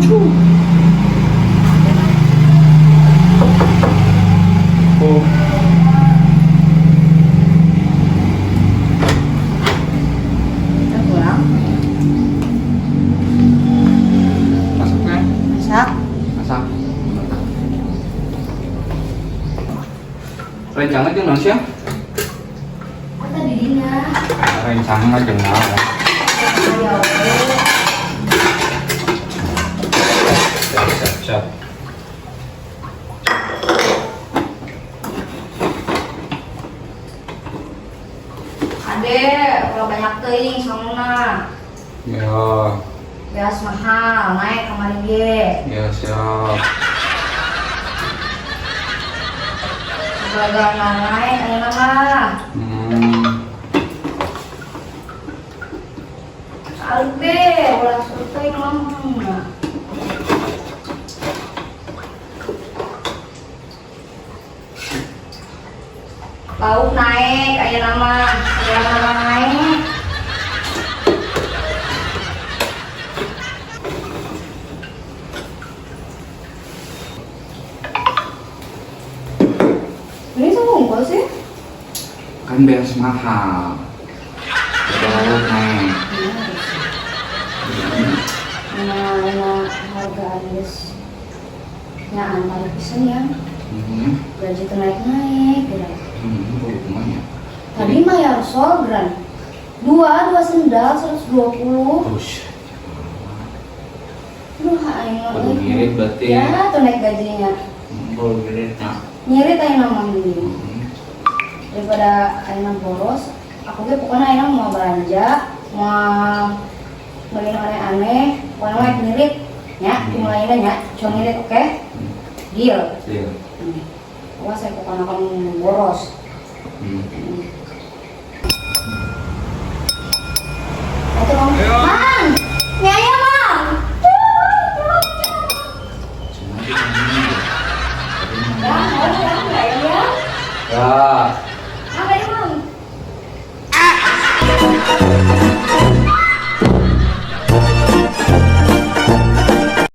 maju. Oh. Kita pulang. Masaknya? Masak. Masak. Rencana aja nasi ya? Apa didinya? Rencana aja nggak. Ayo. Siap. Ade, kalau banyak teuing sanguna. Ya, Beas mahal, naik kamari ge. ya siap. Sebagai naik, ayeuna mah. Albe, ulah surteuing mah. Lauk naik, ayeuna mah. Segala naik. Ini sama unggul sih? Kan beres mahal. Baru naik. Nah, harga habis. Ya, antar pisan ya. Gaji tuh naik-naik. Lumayan. Tadi mah ya sol gran. Dua sendal 120. Terus. Duh, aing mah. Baru ngirit berarti. Ya, tuh naik gajinya. Baru ngirit nak. Nyirit aing mah ini. Daripada aing boros, aku ge pokoknya aing mau belanja, mau beli aneh-aneh, pokoknya mah nyirit. Ya, dimulainya nya, cuma nyirit, oke? Deal. Iya. Wah, saya pokoknya kamu boros. Itu Mang. Mang! Nyaya, Mang! Ya, mau ya, enggak ya? Ya. Apa ini, Mang?